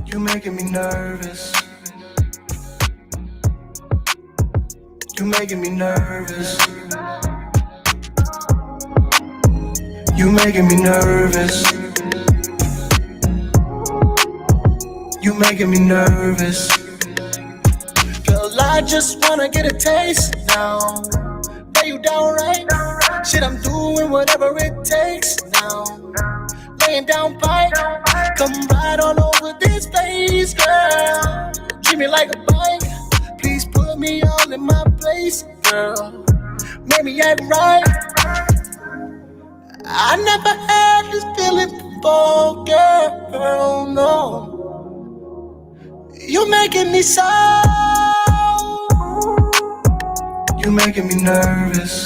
You making me nervous. You making me nervous. You making me nervous. You making me nervous. Girl, I just wanna get a taste now. Lay you down right. Shit, I'm doing whatever it takes now. Laying down bite. Come right on over this place, girl. Treat me like a bike. Please put me all in my place, girl. Make me act right. I never had this feeling before, girl, no. You making me so. You making me nervous.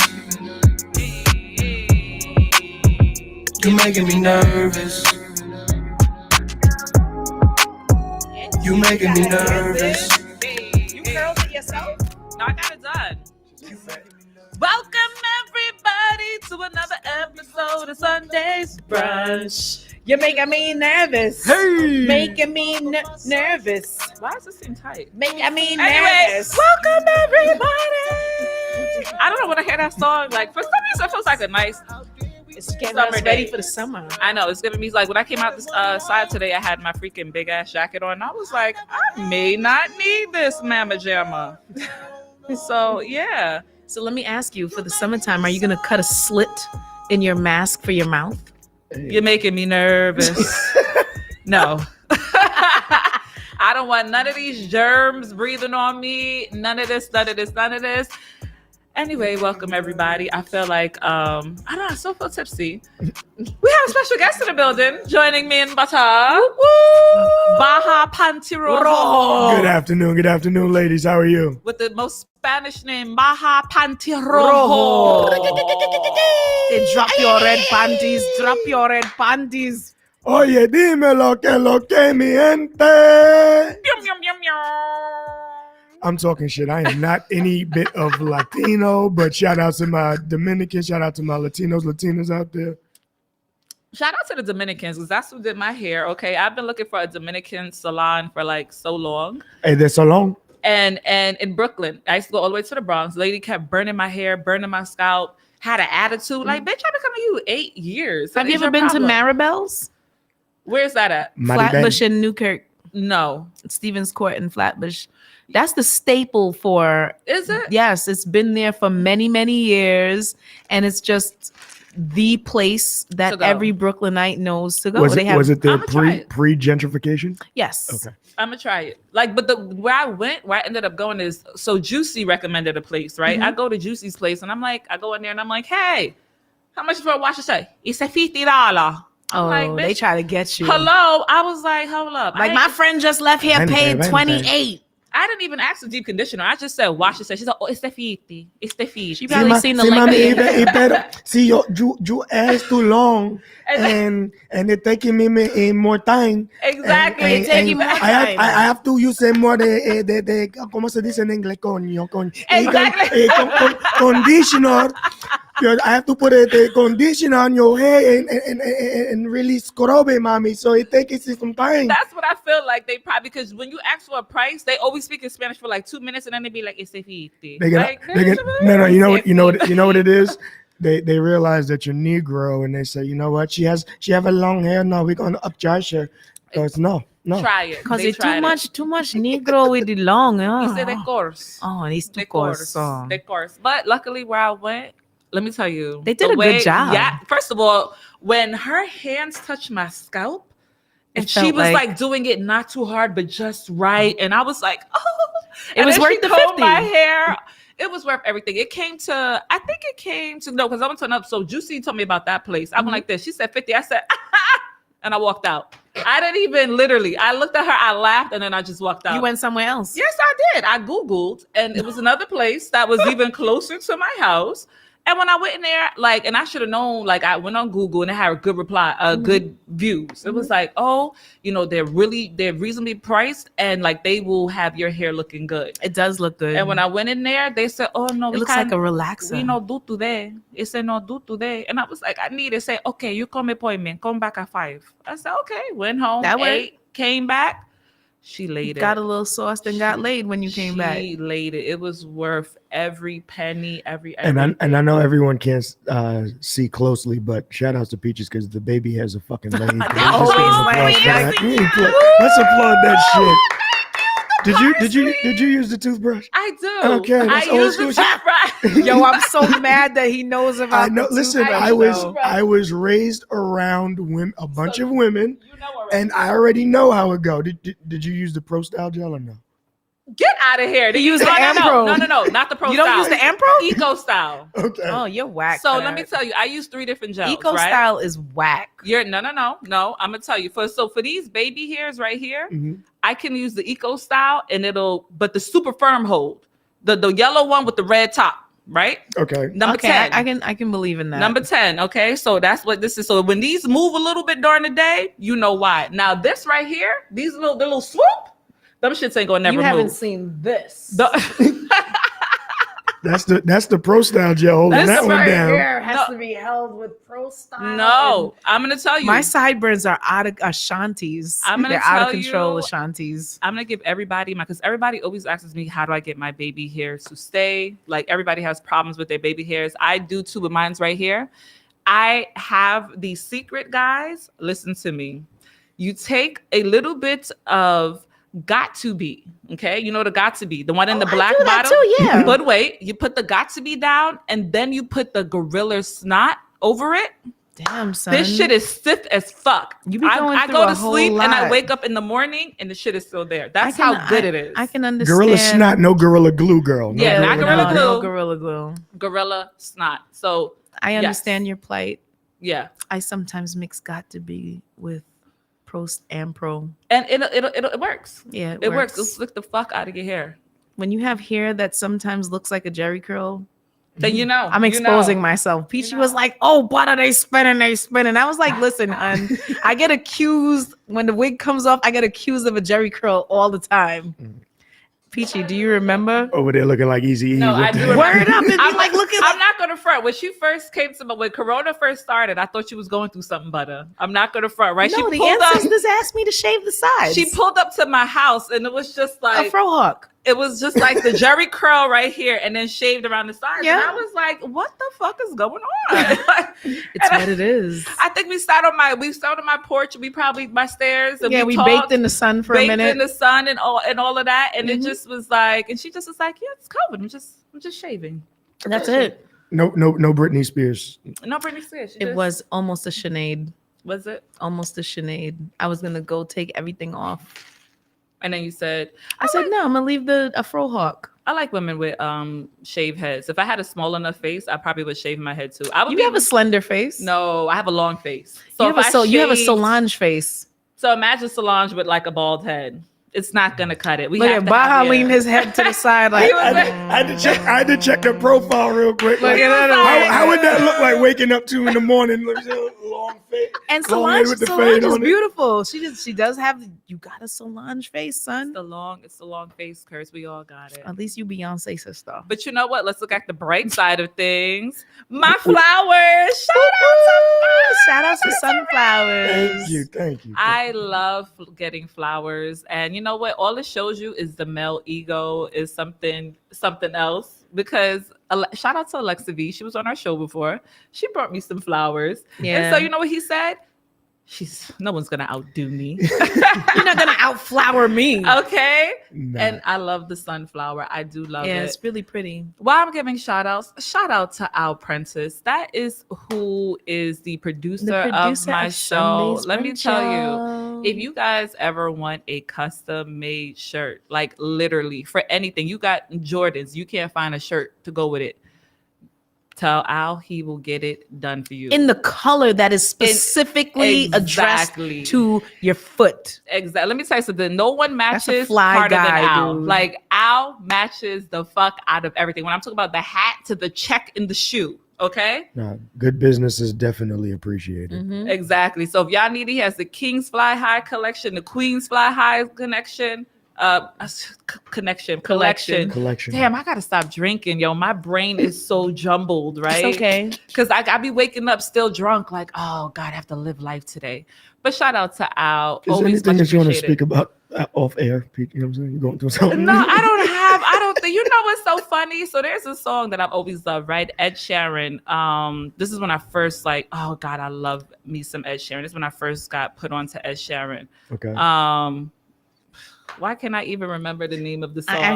You making me nervous. You making me nervous. You curled it yourself? No, I got it done. Welcome everybody to another episode of Sunday's Brunch. You're making me nervous. Hey! Making me nervous. Why does this seem tight? Making me Anyway, nervous. welcome everybody. I don't know when I hear that song. Like for some reason, it feels like a nice. It's getting Summer us ready day. for the summer. I know it's giving me like when I came out this side today, I had my freaking big ass jacket on. And I was like, I may not need this mama jamma. So yeah. So let me ask you, for the summertime, are you going to cut a slit in your mask for your mouth? You're making me nervous. No. I don't want none of these germs breathing on me. None of this. Anyway, welcome everybody. I feel like I don't know, I still feel tipsy. We have a special guest in the building joining me in Bata. Baja Panty Rojo. Good afternoon, ladies. How are you? With the most Spanish name, Baja Panty Rojo. Hey, drop your red panties. Drop your red panties. Oye, dime lo que mi gente. Yum, yum, yum, yum. I'm talking shit. I am not any bit of Latino, but shout out to my Dominicans, shout out to my Latinas out there. Shout out to the Dominicans because that's who did my hair. Okay, I've been looking for a Dominican salon for like so long. Hey, they're so long. And in Brooklyn, I used to go all the way to the Bronx. Lady kept burning my hair, burning my scalp, had an attitude. Like, bitch, I've been coming to you 8 years. Have you ever been to Maribel's? Where's that at? Flatbush in Newkirk. No. Stevens Court in Flatbush. That's the staple for. Is it? Yes, it's been there for many, many years, and it's just the place that every Brooklynite knows to go. Was it the I'ma try it. pre gentrification? Yes. Okay. I'm gonna try it. Like, but where I ended up going is so Juicy recommended a place, right? I go to Juicy's place and I go in there and I'm like, hey, how much for a wash and say? It's a $50. Oh, like, they try to get you. Hello, I was like, hold up. Like my friend just left here, paid 28. I didn't even ask the deep conditioner. I just said wash and say. She said, oh, it's the 50. It's the 50. She probably seen the mami, link. see, your hair is too long, and it's taking me more time. Exactly, it's taking more time. I have to use more de ¿cómo se dice en inglés? Coño, Exactly. Conditioner. I have to put the conditioner on your hair and really scrub it, mommy. So it takes some time. That's what I feel like they probably, because when you ask for a price, they always speak in Spanish for like 2 minutes and then they be like, it's a 50. No, you know what it is? They realize that you're Negro and they say, you know what? She have a long hair. No, we're gonna upcharge her. Because no. Try it. Because it's too much Negro with the long. He said de course. Oh, it's too coarse. De course. But luckily where I went, let me tell you. They did a good job. Yeah. First of all, when her hands touched my scalp, and she was like doing it not too hard, but just right. And I was like, oh. It was worth the 50. My hair. It was worth everything. I think it came to, no, because I went to another, so Juicy told me about that place. I went like this. She said 50. I said, and I walked out. I didn't even literally, I looked at her, I laughed, and then I just walked out. You went somewhere else? Yes, I did. I Googled, and it was another place that was even closer to my house. And when I went in there, like, and I should have known, like, I went on Google and it had a good reply, good views. It was like, oh, you know, they're reasonably priced and like they will have your hair looking good. It does look good. And when I went in there, they said, oh, no, it looks like a relaxer. We no do today. It said, no do today. And I was like, I need to say, okay, you come appointment, come back at 5. I said, okay, went home, ate, came back. She laid it. Got a little sauced and got laid when you came back. She laid it. It was worth every penny, every. And I know everyone can't see closely, but shout outs to Peaches because the baby has a fucking lane. They always like that. Let's applaud that shit. Did you use the toothbrush? I do. Okay, I that's old use the school. toothbrush. Yo, I'm so mad that he knows about. I know. the Listen, toothbrush, I though. was raised around a bunch of women, You know already. and I already know how it go. Did you use the Pro Style gel or no? Get out of here. You use the no, Ampro. no, not the Pro You don't style. use the Ampro? Eco Style. Okay. Oh, you're whack. So for let me that. tell you, I use 3 different gels. Eco right? Style is whack. You're no. I'm gonna tell you. For these baby hairs right here, Mhm. I can use the Eco Style, and but the super firm hold, the yellow one with the red top, right? Okay. Number Okay, 10. I can believe in that. Number 10. Okay, so that's what this is. So when these move a little bit during the day, you know why. Now this right here, the little swoop, them shits ain't gonna never you move. haven't seen this. That's the Pro Style gel holding This that one right down. Here has No. to be held with Pro Style. No, I'm gonna tell and you. my sideburns are out of Ashantis. I'm gonna They're out of tell control you- Ashantis. I'm gonna give everybody because everybody always asks me, how do I get my baby hairs to stay? Like everybody has problems with their baby hairs. I do too, but mine's right here. I have the secret, guys. Listen to me. You take a little bit of Got to Be, okay? You know the Got to Be, the one in the I black do that bottle. too, yeah. But wait, you put the Got to Be down, and then you put the Gorilla Snot over it. Damn, son. This shit is stiff as fuck. You be going I through go a to whole sleep and I lot. wake up in the morning and the shit is still there. I That's can- how good it is. I can understand. Gorilla Snot, no Gorilla Glue, girl. No Yeah, not Gorilla no, Glue. no Gorilla Glue. Gorilla Snot. So I Yes. understand your plight. yeah, I sometimes mix Got to Be with and Pro. and it works. Yeah, It works. It'll slick the fuck out of your hair. When you have hair that sometimes looks like a Jerry curl, Then you know. I'm you exposing know. myself. Peachy know. was like, "Oh, what are they spinning? They spinning." I was like, "Listen, hun, I get accused when the wig comes off. I get accused of a Jerry curl all the time." Peachy, do you remember? Over there looking like Easy E. No, I do remember. Word up! And I'm be like, look at I'm not gonna front. When she first came to me, when Corona first started, I thought she was going through something butter. I'm not gonna front, right? No, she the pulled up. ancestors asked me to shave the sides. She pulled up to my house, and it was just a like fro hawk. it was just like the Jerry curl right here, and then shaved around the sides. Yeah. And I was like, "What the fuck is going on?" It's what it is. I think we sat on my porch. We probably my stairs. And Yeah, we talked, baked in the sun for a baked minute. in the sun and all of that. And it Mhm. just was like, and she just was like, "Yeah, it's COVID. I'm just shaving." That's it. No Britney Spears. No, Britney Spears. She It just- was almost a Sinead. Was it? Almost a Sinead. I was gonna go take everything off. And then you said, I said no. I'm gonna leave the afro hawk. I like women with shaved heads. If I had a small enough face, I probably would shave my head too. I would You have a slender face. no. I have a long face. So you have if you have a shaved- Solange face. So imagine Solange with like a bald head. It's not gonna cut it. We Look have at to have Baha hair. lean his head to the side like. He was like- I had to check her profile real quick. Look Like, at that. how would that look like waking up 2 a.m? Look at that long face. And long hair Solange, with the Solange fade is on it. beautiful. She does have. You got a Solange face, son. It's the long face curse. We all got it. At least you Beyonce sister. But you know what? Let's look at the bright side of things. My flowers. Shout out to Shout out to sunflowers. Thank you. I love getting flowers, and you know what? All it shows you is the male ego is something else. Because shout out to Alexa V, she was on our show before. She brought me some flowers, Yeah. and so you know what he said? No one's gonna outdo me. You're not gonna outflower me. Okay. Nah. And I love the sunflower. I do love Yeah, it. it's really pretty. While I'm giving shout outs, shout out to Al Prentice. That is who is the producer of my show. Sunday's Let me Brunch tell you, Show. if you guys ever want a custom made shirt, like literally for anything, you got Jordans, you can't find a shirt to go with it. Tell Al, he will get it done for you. in the color that is specifically Exactly. addressed to your foot. Exactly. Let me tell you something. No one That's a matches fly harder guy, than Al. dude. Like Al matches the fuck out of everything. When I'm talking about the hat to the check in the shoe. Okay. Nah, good business is definitely appreciated. Mhm. Exactly. So if y'all need, he has the King's Fly High collection, the Queen's Fly High collection, collection. Collection. Damn, I gotta stop drinking, yo. My brain is so jumbled, right? It's okay. Because I be waking up still drunk, like, oh God, I have to live life today. But shout out to Al. Is there Always anything much that you want to appreciated. speak about Off air, Pete, you know what I'm saying? You're going through something. No, I don't think, you know what's so funny? So there's a song that I've always loved, right? Ed Sheeran. This is when I first oh God, I love me some Ed Sheeran. This is when I first got put onto Ed Sheeran. Okay. Why can't I even remember the name of the song? I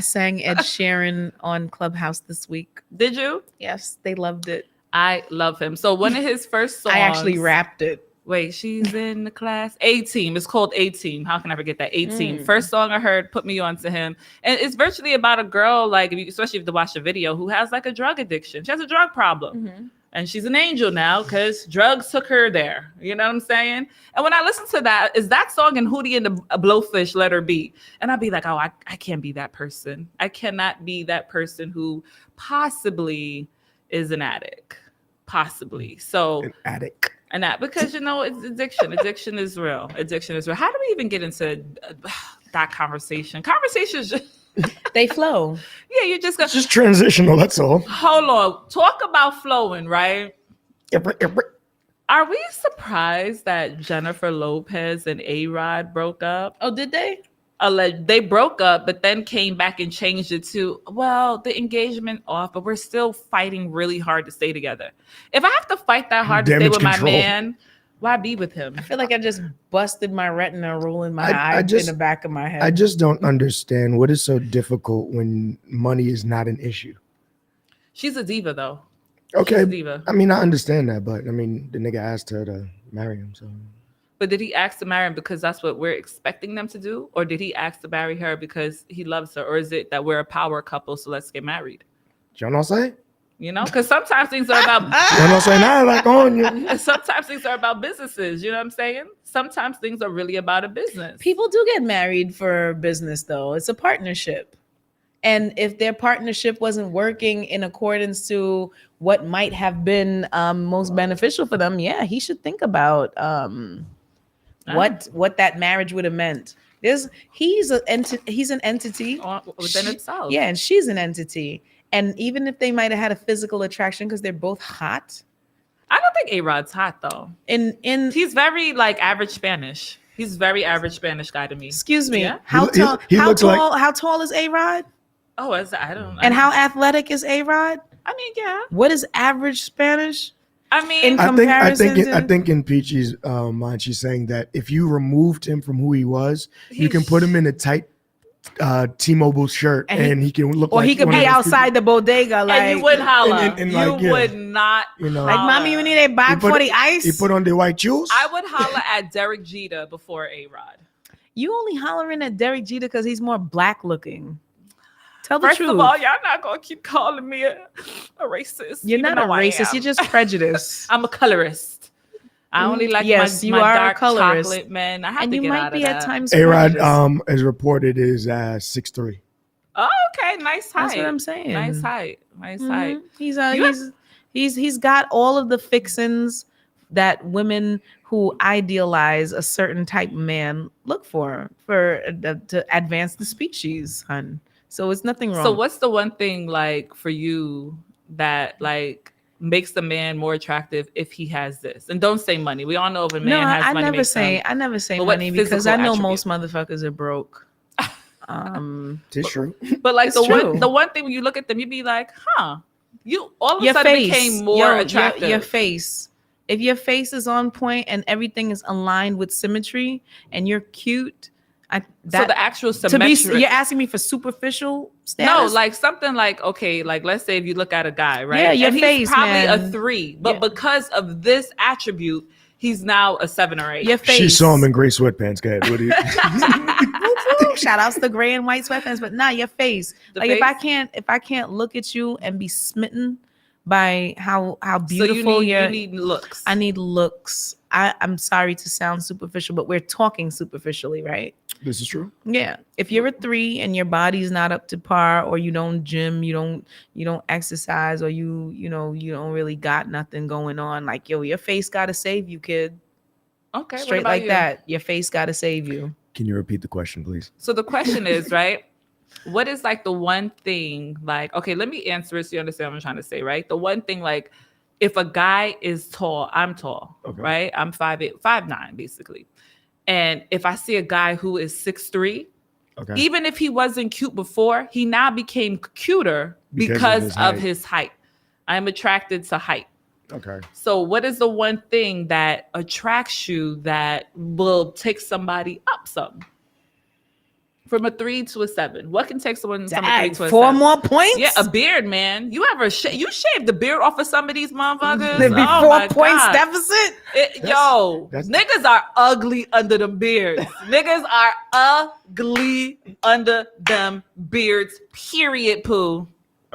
sang Ed Sheeran on Clubhouse this week. Did you? Yes, they loved it. I love him. So one of his first songs. I actually rapped it. Wait, she's in the class. A-Team. It's called A-Team. How can I forget that? A-Team. First song I heard put me on to him. And it's virtually about a girl, like, especially if you watch the video, who has like a drug addiction. She has a drug problem. Mm-hmm. And she's an angel now because drugs took her there. You know what I'm saying? And when I listen to that, is that song and Hootie and the Blowfish, Let Her Be. And I'd be like, oh, I can't be that person. I cannot be that person who possibly is an addict. Possibly. So An addict. and that because it's addiction. Addiction is real. Addiction is real. How do we even get into that conversation? Conversations, They flow. yeah, you're just gonna It's just transitional, that's all. hold on. Talk about flowing, right? Are we surprised that Jennifer Lopez and A-Rod broke up? Oh, did they? They broke up, but then came back and changed it to, well, the engagement off, but we're still fighting really hard to stay together. If I have to fight that hard to stay Damage with control. my man, why be with him? I feel like I just busted my retina rolling my I eye just- in the back of my head. I just don't understand what is so difficult when money is not an issue. She's a diva, though. She's Okay. a diva. I mean, I understand that, but I mean, the nigga asked her to marry him, so. But did he ask to marry him because that's what we're expecting them to do? Or did he ask to marry her because he loves her? Or is it that we're a power couple, so let's get married? You know what I'm saying? You know, because sometimes things are about You know what I'm saying? I like on you. sometimes things are about businesses. You know what I'm saying? Sometimes things are really about a business. People do get married for business, though. It's a partnership. And if their partnership wasn't working in accordance to what might have been most beneficial for them, yeah, he should think about what that marriage would have meant. He's an entity within itself. Yeah, and she's an entity. And even if they might have had a physical attraction because they're both hot, I don't think A-Rod's hot though. in He's very like average Spanish. He's very average Spanish guy to me. excuse me, Yeah. how He- tall? he how looks tall? like- How tall is A-Rod? Oh, I don't. And how athletic is A-Rod? I mean, yeah. What is average Spanish? I mean, In I comparison think in Peachy's mind, she's saying that if you removed him from who he was, you can put him in a tight T-Mobile shirt, And he can look or like he could one of be those outside the bodega, like and you would holler. and you like, yeah. would not. You know. like, mommy, you need a bag put- for the ice. He put on the white shoes. I would holler at Derek Jeter before A-Rod. You only hollering at Derek Jeter because he's more black looking. Tell the First truth. of all, y'all not gonna keep calling me a racist. You're even not a though I racist. am. You're just prejudiced. I'm a colorist. I only like Yes, my you are a dark colorist. chocolate men. I have And to you get might out of be at that. times A-Rod, prejudiced. as reported, is 6'3". Oh, okay, nice height. That's what I'm saying. Nice height. Nice Mhm. height. He's got all of the fixins that women who idealize a certain type of man look for to advance the species, hun. So it's nothing wrong. So what's the one thing like for you that like makes the man more attractive if he has this? And don't say money. We all know if a man No, has I money. never makes say them- I never say But what money because physical I know attribute? most motherfuckers are broke. It's true. But like It's the true. one thing when you look at them, you be like, huh? You all of a Your sudden face became more attractive. Your face. If your face is on point and everything is aligned with symmetry and you're cute, so the actual to be symmetry. you're asking me for superficial No, status? like something like, okay, like let's say if you look at a guy, right? Yeah, your and face, he's probably man. a 3, but Yeah. because of this attribute, he's now a 7 or 8. your face. She saw him in gray sweatpants, guys. What do you? Shout outs to gray and white sweatpants, but not your face. The Like face? if I can't look at you and be smitten by how So beautiful you need looks. I need looks. I'm sorry to sound superficial, but we're talking superficially, right? This is true. Yeah. If you're a 3 and your body's not up to par, or you don't gym, you don't exercise, or you don't really got nothing going on, like your face gotta save you, kid. Okay, what Straight about like you? that. Your face gotta save you. Can you repeat the question, please? So the question is, right? What is like the one thing, like, okay, let me answer it so you understand what I'm trying to say, right? The one thing, like, if a guy is tall, I'm tall, Okay. right? I'm 5'8", 5'9", basically. And if I see a guy who is 6'3", Okay. even if he wasn't cute before, he now became cuter because of his height. I am attracted to height. Okay. So what is the one thing that attracts you that will take somebody up some? From a 3 to a 7. What can take someone from a 3 to a 7? 4 more points? Yeah, a beard, man. You ever you shaved the beard off of some of these motherfuckers? There'd be Oh 4 my points God. deficit? Niggas are ugly under them beards. Niggas are ugly under them beards. Period, poo.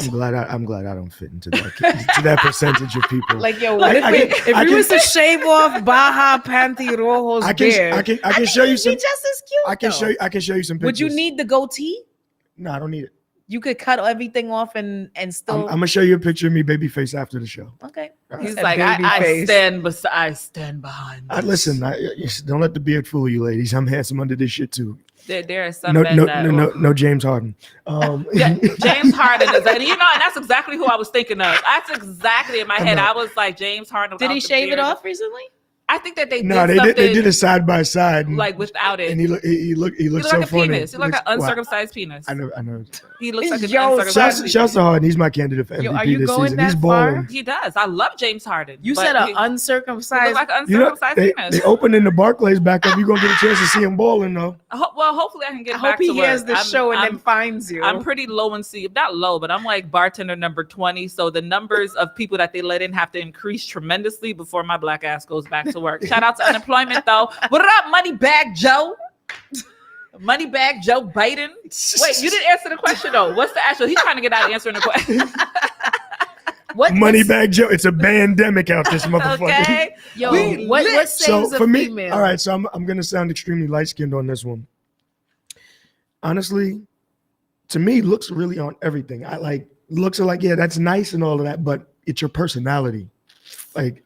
I'm glad I don't fit into that percentage of people. Like, yo, if we was to shave off Baja Panty Rojo's beard, I can show you some. He'd be just as cute. I can show you some pictures. Would you need the goatee? No, I don't need it. You could cut everything off and still. I'm gonna show you a picture of me baby face after the show. Okay. He's A like, baby I face. stand behind. This. Listen, don't let the beard fool you, ladies. I'm handsome under this shit too. There are some men that No, James Harden. Yeah, James Harden is, and and that's exactly who I was thinking of. That's exactly in my head. I was like, James Harden. Did he shave it off recently? I think that they they did it side by side, like without it. and he looked so like a funny. penis. He looked like an uncircumcised penis. I know. He looks like an Yo, uncircumcised penis. Shouts to Harden. He's my candidate for MVP are you this going season. that He's far? balling. He does. I love James Harden. You but said an he uncircumcised. looks like an uncircumcised penis. They opening the Barclays back up. You're gonna get a chance to see him balling though. Well, hopefully I can get I back hope he to work. hears this show and then finds you. I'm pretty low in C, not low, but I'm like bartender number 20. So the numbers of people that they let in have to increase tremendously before my black ass goes back to work. Shout out to unemployment though. What up, Moneybag Joe? Moneybag Joe Biden. Wait, you didn't answer the question though. What's the actual? He's trying to get out of answering the question. Moneybag Joe. It's a pandemic out this motherfucker. Okay. Yo, We what lit. saves So a for me, female? all right. So I'm gonna sound extremely light skinned on this one. Honestly, to me, looks really on everything. I like looks are like, yeah, that's nice and all of that, but it's your personality. Like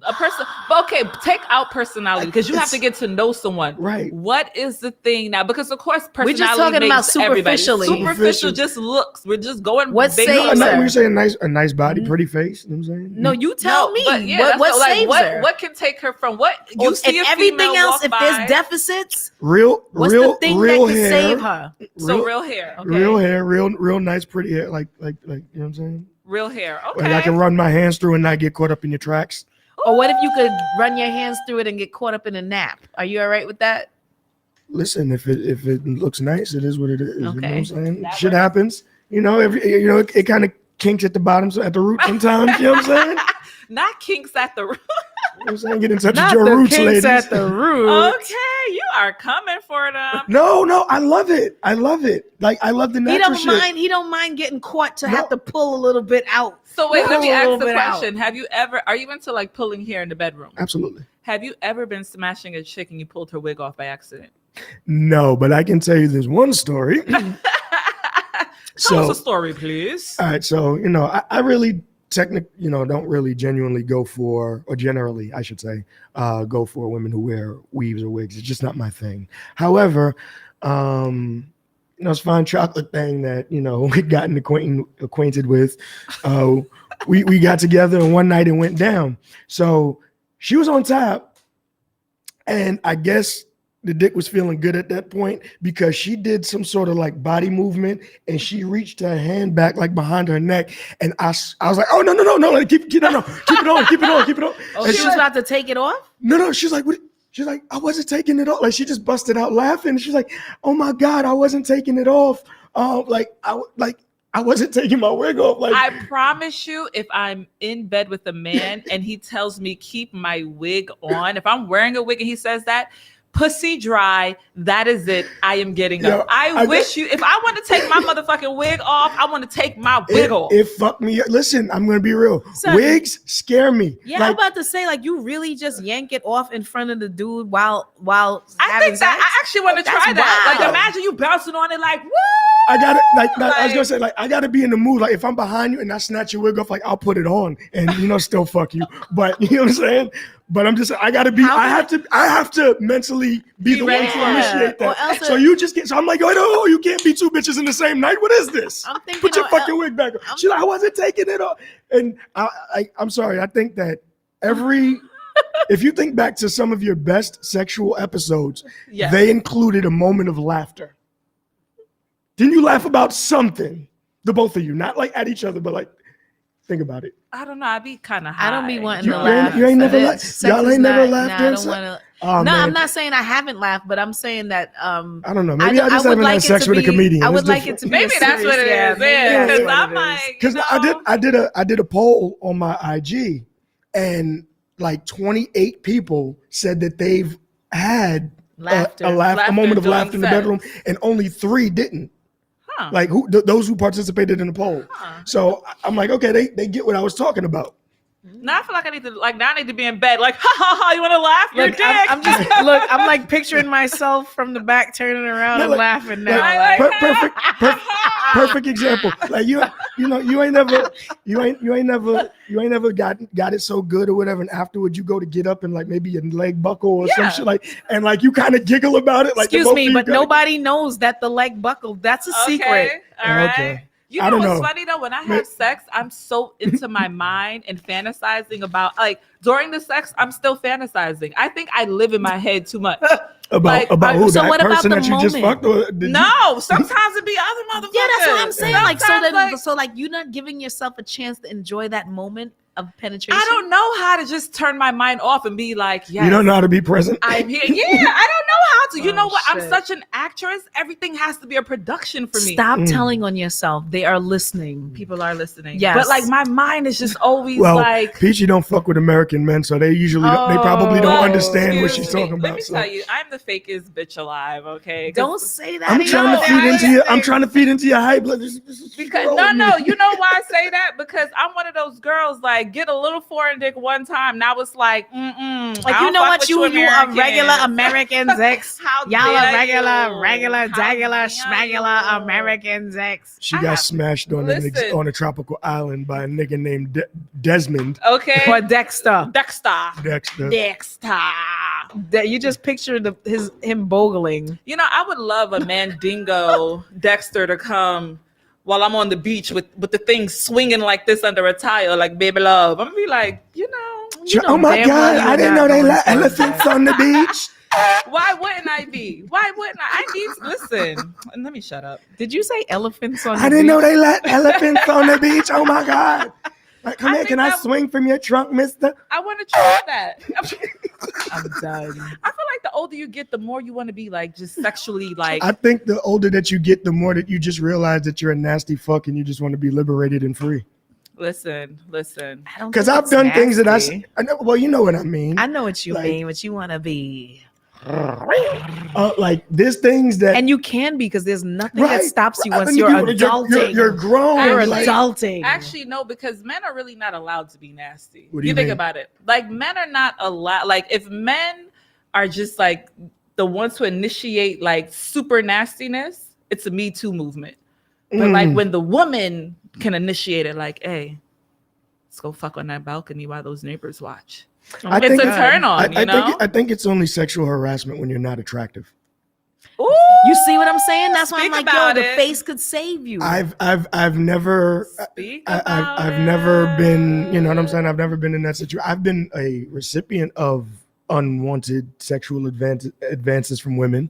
A person, but okay, take out personality because you have to get to know someone. Right. What is the thing now? Because of course, personality We're just talking about makes everybody. superficially. Superficial just looks. We're just going. What big saves numbers. her? When you say a nice body, pretty face, you know what I'm saying? No, you tell me. But yeah, what like, saves her? What can take her from what you Or see if a everything female else, walk if by, there's deficits, Real the thing real that can hair, save her? So real hair. Okay. real hair, real nice, pretty hair. Like you know what I'm saying? Real hair. Okay. Like I can run my hands through and not get caught up in your tracks. Or what if you could run your hands through it and get caught up in a nap? Are you all right with that? Listen, if it looks nice, it is what it is. You know what Okay. I'm saying? That Shit works. happens. It kind of kinks at the bottom, so at the root sometimes. You know what I'm saying? Not kinks at the root. You know what I'm saying? Get in touch Not with your the roots, kinks ladies. at the root. Okay, you are coming for them. No, I love it. I love it. Like I love the natural shit. He don't mind getting caught to have to pull a little bit out. So wait, let me Pull a ask little the bit out. question: are you into like pulling hair in the bedroom? Absolutely. Have you ever been smashing a chick and you pulled her wig off by accident? No, but I can tell you this one story. Tell us a story, please. All right, so I really don't really genuinely go for, or generally I should say, go for women who wear weaves or wigs. It's just not my thing. However, this fine chocolate thing that we gotten acquainted with, we got together and one night it went down. So she was on top, and I guess the dick was feeling good at that point because she did some sort of like body movement and she reached her hand back like behind her neck, and I was like, oh no, like, keep it on. Oh, And she was about to take it off? no, she's like, what? She's like, I wasn't taking it off. Like she just busted out laughing. She's like, oh my God, I wasn't taking it off. I wasn't taking my wig off. Like I promise you, if I'm in bed with a man and he tells me keep my wig on, if I'm wearing a wig and he says that, pussy dry, that is it. I am getting up. I wish you, if I want to take my motherfucking wig off, I want to take my wig off. It fucked me up. Listen, I'm gonna be real. Son. Wigs scare me. Yeah, Like, I'm about to say, like, you really just yank it off in front of the dude while I having think that sex? I actually want to That's try that. wild. Like, imagine you bouncing on it like, woo! I gotta I was Like- gonna say, like, I gotta be in the mood. Like if I'm behind you and I snatch your wig off, like I'll put it on and still fuck you. But you know what I'm saying? But I'm just I gotta be I have to mentally be the one to ready. initiate Or that. else So you just get I'm like, oh, you can't be two bitches in the same night. What is this? I'm thinking Put your or fucking el- wig back on. She's like, I wasn't taking it off. And I'm sorry, I think that every If you think back to some of your best sexual episodes, Yes. they included a moment of laughter. Didn't you laugh about something? The both of you, not like at each other, but like, think about it. I don't know. I'd be kind of high. I don't be wanting You to ain't- laugh. you ain't never Sex- laughed? sex Y'all is ain't never not- laughed nah, I during don't sex? want to. Oh, No, man. I'm not saying I haven't laughed, but I'm saying that I don't know. Maybe I I just would haven't like had it sex to with a be- comedian. I would It's like different. it to be. Maybe a that's what it serious- is. maybe Yeah, that's because what I'm it is. like, Because I did a poll on my IG, and like 28 people said that they've had Laughter. a moment of during laughter in the sex. bedroom, and only 3 didn't. Huh. Like those who participated in the poll. So I'm like, okay, they get what I was talking about. Now I feel like I need to now I need to be in bed. Like, ha ha ha! You want to laugh? You're Look, dick. I'm like picturing myself from the back, turning around No, and like- laughing now. like, like- Perfect example. Like you ain't never got it so good or whatever, and afterwards you go to get up and like maybe your leg buckle or some Yeah. shit like, and like you kind of giggle about it. Like the Excuse both me, of you but kinda- nobody knows that the leg buckled. That's a secret. Okay, all right. Okay. You I know don't what's know. funny though? When I have sex, I'm so into my mind and fantasizing about like during the sex, I'm still fantasizing. I think I live in my head too much. Like, about who so that what about person the that you just moment? fucked or did you- No, sometimes it be other motherfuckers. Yeah, that's what I'm saying. Like so Sometimes, that so like you're not giving yourself a chance to enjoy that moment of penetration. I don't know how to just turn my mind off and be like, yes, You don't know how to be present. I'm here. Yeah, I don't know how to. You Oh, know what? I'm shit. such an actress. Everything has to be a production for me. Stop telling on yourself. They are listening. People are listening. Yes. But like my mind is just always Well, like. Peachy don't fuck with American men, so they usually they probably don't Well, understand what excuse she's me. talking about. Let me so. tell you, I'm the fakest bitch alive. Okay. 'Cause- Don't say that. I'm trying to feed into your. I'm trying to feed into your hype. Because no, you know why I say that? Because I'm one of those girls like get a little foreign dick one time. Now it's like, Like I you don't know fuck what with you are Americans. regular Americans ex. How Y'all are dare regular, you? regular, How dagular, dare schmagular you? Americans ex. She I got have- smashed on listen. on a tropical island by a nigga named Desmond Okay. Or Dexter. Dexter. Dexter. Dexter. That you just picture him bogling. You know, I would love a Mandingo Dexter to come while I'm on the beach with the thing swinging like this under a tile, like baby love. I'm gonna be like, you know, Oh my damn God! well I you're didn't not know they going let for elephants on the beach. why wouldn't I be? Why wouldn't I? I need listen. And let me shut up. Did you say elephants on I the didn't know beach? they let elephants on the beach. Oh my God! Like, come I here, think can I that- swing from your trunk, Mister? I want to try that. I'm done. I feel like the older you get, the more you want to be like just sexually like. I think the older that you get, the more that you just realize that you're a nasty fuck and you just want to be liberated and free. Listen. I don't Because think I've it's done things that nasty. I know. Well, you know what I mean. I know what you Like- mean, what you want to be. Like there's things that And you can be because there's nothing that Right, stops you right. once I mean, you're you're adulting. You're grown. You're like- adulting. Actually, no, because men are really not allowed to be nasty. What do You you think mean? about it. Like men are not allowed. Like if men are just like the ones who initiate like super nastiness, it's a Me Too movement. But like when the woman can initiate it, like, hey, let's go fuck on that balcony while those neighbors watch. I It's think- a turn on, you know? I think it's only sexual harassment when you're not attractive. Ooh, You see what I'm saying? That's why I'm Speak like, yo, about the it. face could save you. I've never Speak about I've it. never been, you know what I'm saying? I've never been in that situation. I've been a recipient of unwanted sexual advances from women.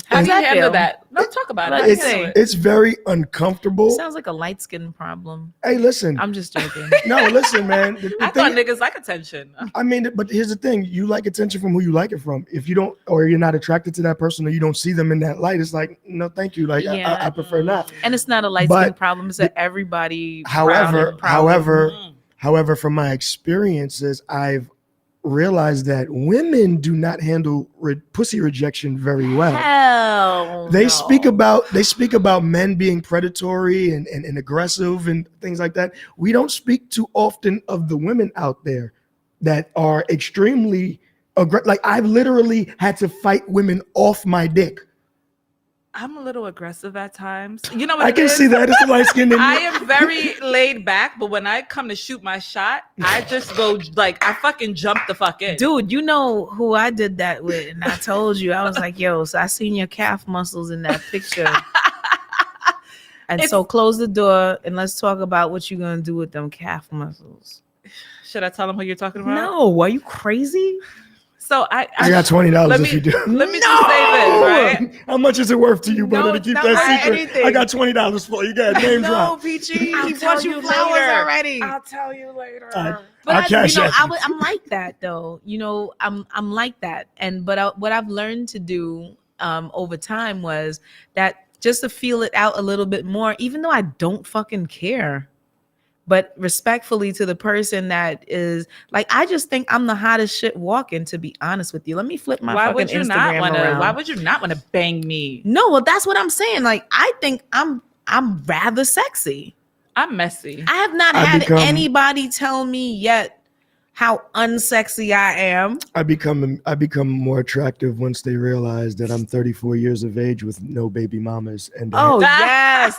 How do you that handle feel? that? No, talk about it. Like How do you It's handle it? it's very uncomfortable. Sounds like a light skin problem. Hey, listen. I'm just joking. No, listen, man. The I thing- thought niggas like attention. I mean, but here's the thing: you like attention from who you like it from. If you don't, or you're not attracted to that person, or you don't see them in that light, it's like, no, thank you. Like, Yeah. I prefer not. And it's not a light But skin problem. It's an everybody. However, problem. however, from my experiences, I've realized that women do not handle pussy rejection very well. Hell, They no. speak about men being predatory and aggressive and things like that. We don't speak too often of the women out there that are extremely aggressive. Like I've literally had to fight women off my dick. I'm a little aggressive at times. You know what I it can is? see that. It's a light skinned. I am very laid back, but when I come to shoot my shot, I just go like I fucking jump the fuck in. Dude, you know who I did that with, and I told you I was like, "Yo, so I seen your calf muscles in that picture." And so close the door and let's talk about what you're gonna do with them calf muscles. Should I tell him who you're talking about? No, are you crazy? So I got $20 let if me, you do. Let me just say this, right? How much is it worth to you, brother, No, to it's keep not that worth secret? anything. I got $20 for you. Got name No, drop. Peachy, I'll he tell bought you you flowers later. already. I'll tell you later. But I'll cash you know, app you. I'm like that though. You know, I'm like that. And what I've learned to do over time was that just to feel it out a little bit more, even though I don't fucking care. But respectfully to the person that is like, I just think I'm the hottest shit walking, to be honest with you. Let me flip my Why fucking would you Instagram not want to? around. Why would you not want to bang me? No, well, that's what I'm saying. Like, I think I'm rather sexy. I'm messy. I have not had anybody tell me yet how unsexy I am. I become more attractive once they realize that I'm 34 years of age with no baby mamas and Yes,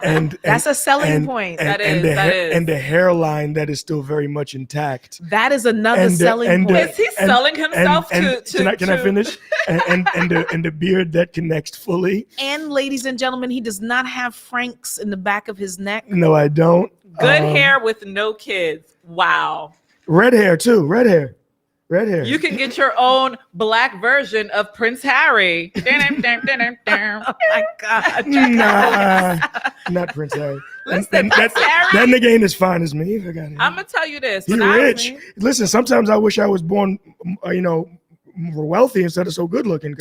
and that's a selling point. That is. And the hairline that is still very much intact. That is another selling point. Is he selling himself to? Can I finish? and the beard that connects fully. And ladies and gentlemen, he does not have franks in the back of his neck. No, I don't. Good hair with no kids. Wow. Red hair too. Red hair. You can get your own black version of Prince Harry. Oh my God. Nah, not Prince Harry. Listen, Prince Harry. That nigga ain't as fine as me. I'm gonna tell you this. He's rich. Listen, sometimes I wish I was born, more wealthy instead of so good looking.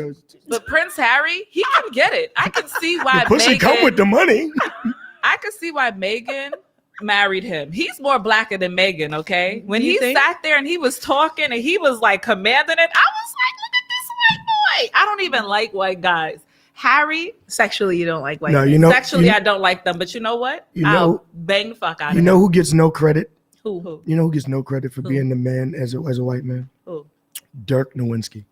But Prince Harry, he can get it. I can see why. The pussy come with the money. I can see why Meghan married him. He's more blacker than Meghan, okay? When he sat there and he was talking and he was like commanding it, I was like, look at this white boy. I don't even like white guys. Harry, sexually, you don't like white guys. Sexually, I don't like them. But you know what? I'll bang the fuck out of him. You know who gets no credit? Who? You know who gets no credit for being the man as a white man? Who? Dirk Nowitzki.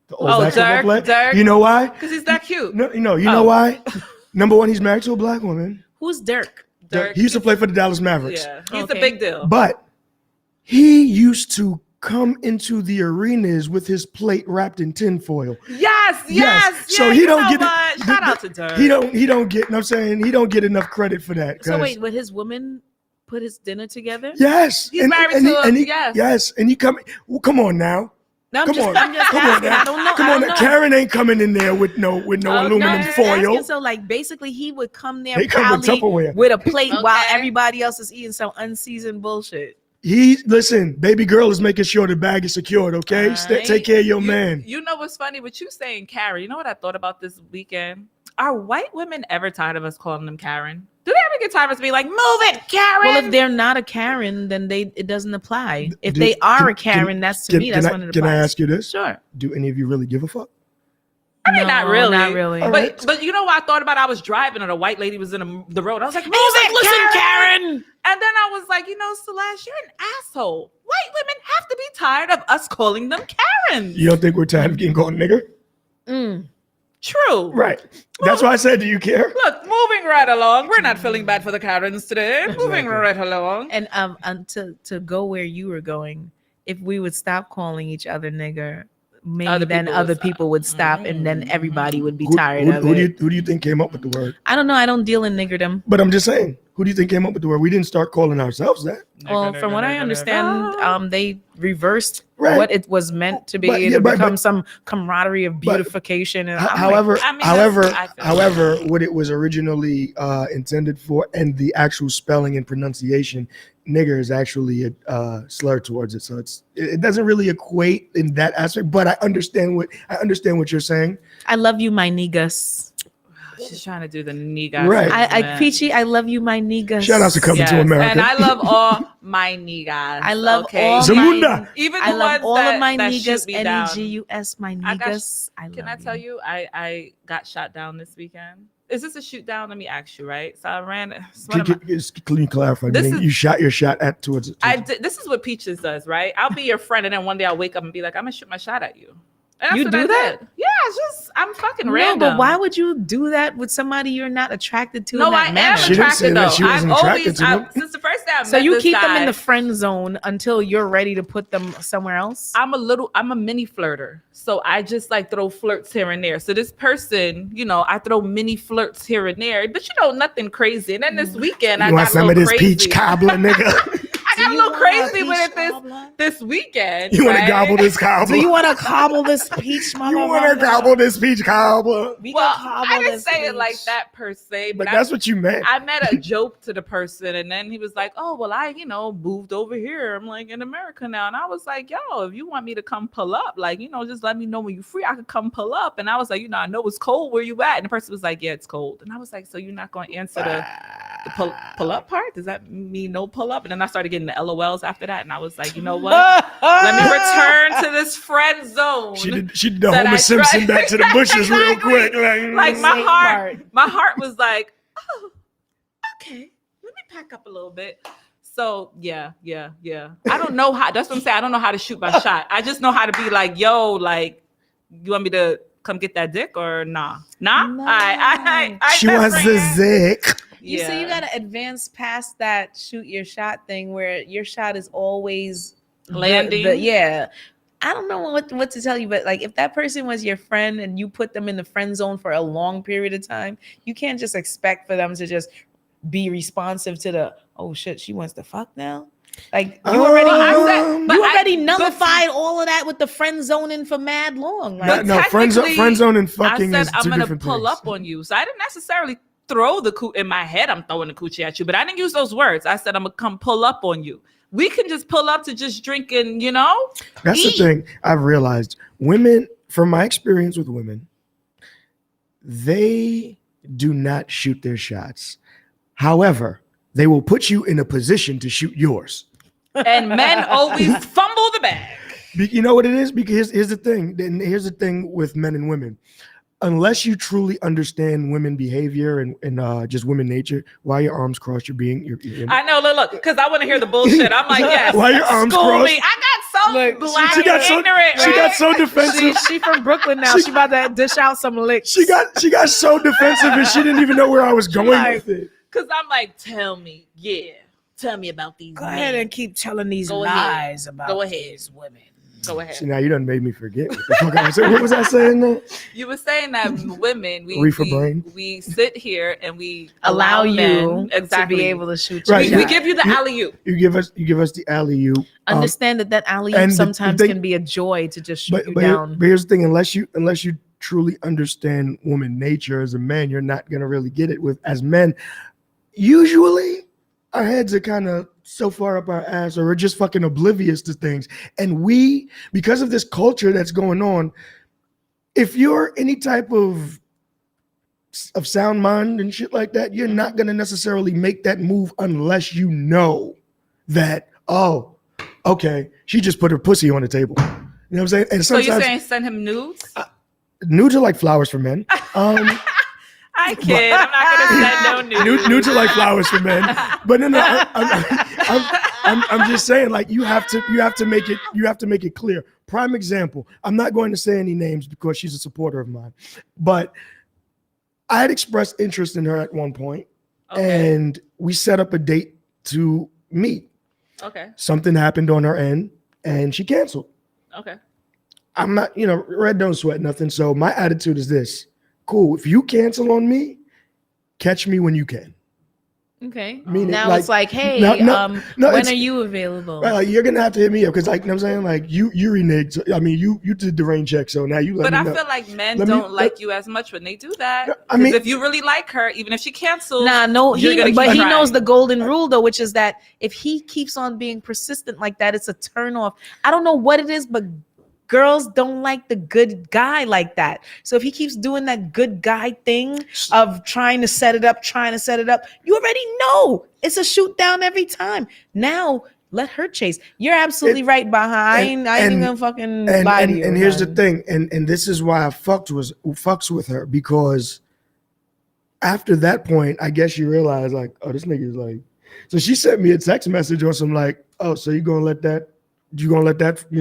The old basketball player. Dirk. You know why? Because he's that cute. No, you know why? Number one, he's married to a black woman. Who's Dirk? He used to play for the Dallas Mavericks. Yeah, he's a big deal. But he used to come into the arenas with his plate wrapped in tinfoil. Yes. So he don't get shout out to Dirk. He don't get. You know what I'm saying? He don't get enough credit for that. So wait, would his woman put his dinner together? Yes. He's married to him. Yes. Yes. And he come on now. No, I'm just asking. I don't know. Come on, Karen ain't coming in there with no aluminum foil. Asking, so like basically he would come there Tupperware with a plate while everybody else is eating some unseasoned bullshit. Listen, baby girl is making sure the bag is secured, okay? Take care of your man. You know what's funny with you saying Karen? You know what I thought about this weekend? Are white women ever tired of us calling them Karen? Do they ever get tired of us being like, move it, Karen? Well, if they're not a Karen, then it doesn't apply. If they are a Karen, that's when it applies. Can I ask you this? Sure. Do any of you really give a fuck? I mean, not really. Not really. But you know what I thought about? I was driving and a white lady was in the road. I was like, move it, listen, Karen. And then I was like, Celeste, you're an asshole. White women have to be tired of us calling them Karens. You don't think we're tired of getting called nigger? True. Right. That's why I said, do you care? Look, moving right along. We're not feeling bad for the Karens today. Exactly. Moving right along. And to go where you were going, if we would stop calling each other nigger, maybe other people would stop, and then everybody would be tired of it. Who do you think came up with the word? I don't know. I don't deal in niggerdom. But I'm just saying, who do you think came up with the word? We didn't start calling ourselves that. Well, from what I understand, they reversed what it was meant to be. It become some camaraderie of beautification. However, what it was originally intended for, and the actual spelling and pronunciation, nigger is actually a slur towards it. So it doesn't really equate in that aspect. But I understand what you're saying. I love you, my niggas. She's trying to do the niggas. Right. I Peachy, I love you, my niggas. Shout out to Coming to America. And I love all my niggas. I love all Zamunda. Even I the love ones all that, of my that niggas, NEGUS, NEGUS, my niggas. Can I tell you, I got shot down this weekend. Is this a shoot down? Let me ask you, right? So I ran. Can you clarify? You shot your shot at towards it. This is what Peaches does, right? I'll be your friend, and then one day I'll wake up and be like, I'm gonna shoot my shot at you. You do that? Yeah, it's just I'm fucking random. No, but why would you do that with somebody you're not attracted to? No, I am attracted though. I've always since the first day I met So you this keep guy, them in the friend zone until you're ready to put them somewhere else? I'm a mini flirter. So I just like throw flirts here and there. So this person, I throw mini flirts here and there, but nothing crazy. And then this weekend I got some of this crazy. peach cobbler, nigga. I got a you little want a crazy with peach it this cobbler? this weekend. You want to right? gobble this cobbler? Do you want to cobble this peach, mother? You want to gobble this peach cobbler? We Well, can cobble I didn't this say it like peach. that per se, But but that's what you meant. I met a joke to the person, and then he was like, "Oh, well, I, moved over here. I'm like in America now." And I was like, "Yo, if you want me to come pull up, like, just let me know when you're free. I could come pull up." And I was like, "I know it's cold. Where you at?" And the person was like, "Yeah, it's cold." And I was like, "So you're not going to answer the pull up part? Does that mean no pull up?" And then I started getting the LOLs after that, and I was like, "You know what? Let me return to this friend zone." She did the that Homer I Simpson tried- back to the bushes real Exactly. quick. Like my heart was like, "Oh, okay, let me pack up a little bit." So yeah. I don't know how. That's what I'm saying. I don't know how to shoot my shot. I just know how to be like, "Yo, like, you want me to come get that dick or nah?" Nah. No. I She wants the zick. You see, you gotta advance past that shoot your shot thing where your shot is always Landing. Yeah. I don't know what to tell you, but like if that person was your friend and you put them in the friend zone for a long period of time, you can't just expect for them to just be responsive to the, oh shit, she wants to fuck now. Like you already nullified all of that with the friend zoning for mad long. Like, No, friend zone and fucking I is said two I'm gonna different pull things. up on you. So I didn't necessarily throw the in my head. I'm throwing the coochie at you, but I didn't use those words. I said I'm gonna come pull up on you. We can just pull up to just drink and That's eat. the thing I've realized. Women, from my experience with women, they do not shoot their shots. However, they will put you in a position to shoot yours. And men always fumble the bag. You know what it is? Because here's the thing. Here's the thing with men and women. Unless you truly understand women behavior and just women nature, why your arms crossed? I know, look, because I want to hear the bullshit. I'm like, yes. Why your arms school crossed? me. I got so Look, black she got and so- ignorant. she got right? so defensive. she from Brooklyn now. She about to dish out some licks. She got so defensive and she didn't even know where I was going like- with it. Because I'm like, tell me about these Go men. ahead and keep telling these Go lies ahead. about Go ahead. these women. Go ahead. See, now you done made me forget what the fuck I was saying. What was I saying now? You were saying that women, Reefer brain. we sit here and we Allow you men, to be able to shoot Right. your We shot. give you the alley-oop. You give us the alley-oop. Understand that alley and oop the sometimes thing- can be a joy to just shoot you But down. here's the thing: unless you truly understand woman nature as a man, you're not gonna really get it. With as men, usually our heads are kind of so far up our ass, or we're just fucking oblivious to things. And we, because of this culture that's going on, if you're any type of sound mind and shit like that, you're not gonna necessarily make that move unless you know that, oh, okay, she just put her pussy on the table. You know what I'm saying? And So you're sometimes saying send him nudes? nudes are like flowers for men. I kid. I'm not gonna send no nudes. Nudes are like flowers for men. But no, I'm just saying, like, you have to make it clear. Prime example. I'm not going to say any names because she's a supporter of mine, but I had expressed interest in her at one point, Okay. and we set up a date to meet. Okay. Something happened on her end, and she canceled. Okay. I'm not, red don't sweat nothing. So my attitude is this: cool. If you cancel on me, catch me when you can. Okay. Meaning, Now like, it's like, hey, no, when it's- are you available? Right, like, you're gonna have to hit me up because, like, you know what I'm saying, like, you reneged. So, I mean, you did the rain check, so now you let But me I know. feel like men Let me- don't like you as much when they do that. No, I 'Cause mean- if you really like her, even if she cancels, No, you're gonna but keep he trying. knows the golden rule though, which is that if he keeps on being persistent like that, it's a turn off. I don't know what it is, but girls don't like the good guy like that. So if he keeps doing that good guy thing of trying to set it up, you already know it's a shoot down every time. Now let her chase. You're absolutely right, Baha. I ain't even gonna fucking lie to you. And here's the man. thing, and this is why I fucks with her, because after that point, I guess she realized, like, oh, this nigga is like. So she sent me a text message or some like, oh, so you gonna let that, you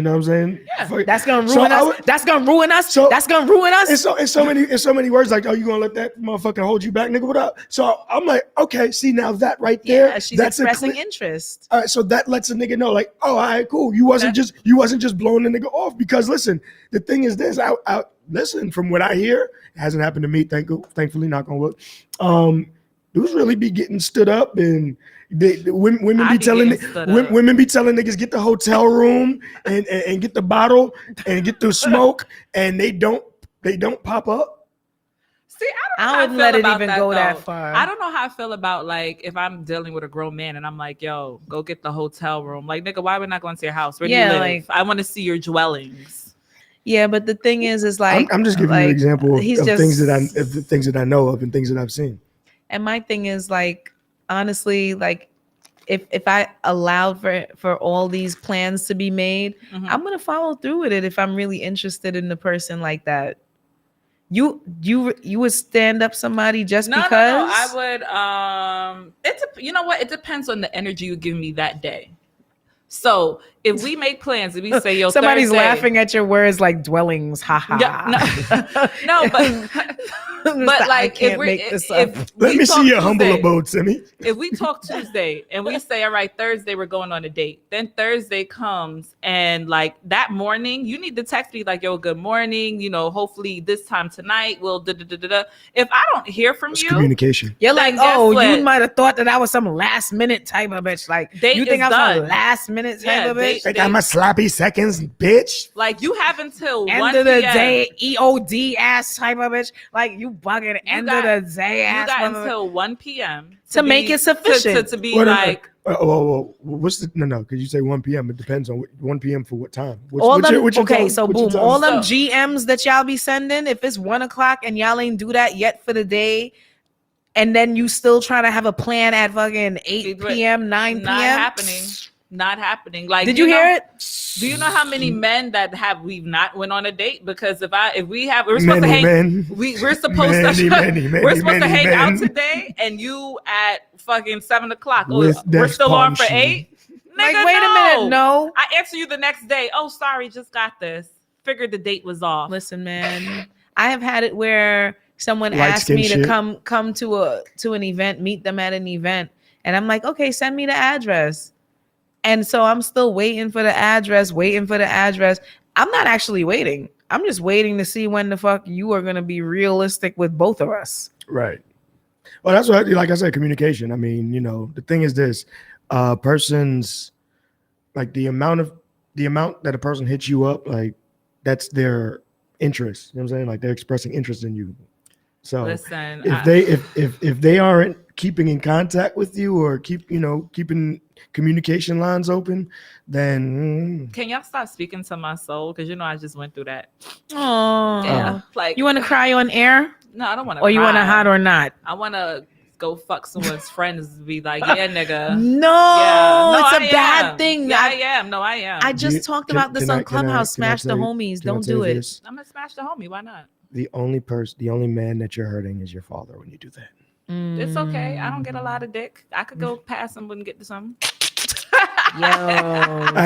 know what I'm saying? Yeah. That's gonna So ruin I us. would- That's gonna ruin us. So- That's gonna ruin us. It's so many words like, oh, you gonna let that motherfucker hold you back, nigga? What up? So I'm like, okay, see, now that right there, Yeah, she's that's expressing a clear, interest. all right, so that lets a nigga know, like, oh, all right, cool. You wasn't just blowing the nigga off, because listen, the thing is this, listen, from what I hear, it hasn't happened to me, thankfully, knock on wood. dudes really be getting stood up, and women I be be telling getting stood up. women be telling niggas get the hotel room and get the bottle and get the smoke, and they don't pop up. See, I I don't know wouldn't how I let feel it about even that, go though. that far. I don't know how I feel about like if I'm dealing with a grown man and I'm like, yo, go get the hotel room. Like, nigga, why we not going to your house? Where do you Yeah, live? like- I want to see your dwellings. Yeah, but the thing is like I'm just giving you an like, example he's of just things that I know of and things that I've seen. And my thing is like, honestly, like if I allowed for all these plans to be made, Mhm. I'm gonna follow through with it if I'm really interested in the person like that. You would stand up somebody just No, because? I would. You know what? It depends on the energy you give me that day. So if we make plans and we say, yo, Somebody's Thursday, laughing at your words like dwellings, haha. Yeah, no, but like I can't if we make this up. Let me see your humble Tuesday, abode, Timmy. if we talk Tuesday and we say, all right, Thursday we're going on a date, then Thursday comes and like that morning, you need to text me like, yo, good morning. You know, hopefully this time tonight we'll da da da da da. If I don't hear from It's you, communication. You're then like, guess oh, you what? might have thought that I was some last minute type of bitch. Like, Date you think is I'm some done. last minute type Yeah, of date- bitch? Think I'm a sloppy seconds, bitch. like you have until 1 End of the p.m. day, EOD ass type of bitch. Like, you bugging end of the day You ass got mother- until 1 p.m. To make it sufficient. To be Whatever. like, What's the no? Because you say 1 p.m. It depends on 1 p.m. for what time. all them, what's your okay, time? so What's your boom, time? all them So- GMs that y'all be sending, if it's 1 o'clock and y'all ain't do that yet for the day, and then you still trying to have a plan at fucking 8 p.m., 9 p.m. not happening. Like, Did you hear it? Do you know how many men that we've not went on a date? Because we're supposed to hang. men. We're supposed to hang out today, and you at fucking 7 o'clock. Oh, With we're Def still on for Punch. 8. Like, Nigga, wait a minute, no. I answer you the next day. Oh, sorry, just got this. Figured the date was off. Listen, man, I have had it where someone Light asked skin me shit. to come to an event, meet them at an event, and I'm like, okay, send me the address. And so I'm still waiting for the address. I'm not actually waiting. I'm just waiting to see when the fuck you are gonna be realistic with both of us. Right. Well, that's what, like I said, communication. I mean, the thing is this: persons, like the amount that a person hits you up, like that's their interest. You know what I'm saying? Like they're expressing interest in you. So Listen, if they aren't keeping in contact with you or keeping communication lines open, then can y'all stop speaking to my soul? Because I just went through that. Oh, Yeah, like you want to cry on air, no, I don't want to. or you want to hot or not? I want to go fuck someone's friends and be like, yeah, nigga. No, Yeah. it's I a bad am. thing. Yeah, I am. No, I am. I just talked about this on Clubhouse. Smash the homies. Don't do it. I'm gonna smash the homie. Why not? The only man that you're hurting is your father when you do that. It's okay. I don't get a lot of dick. I could go past them and get to some. Yo,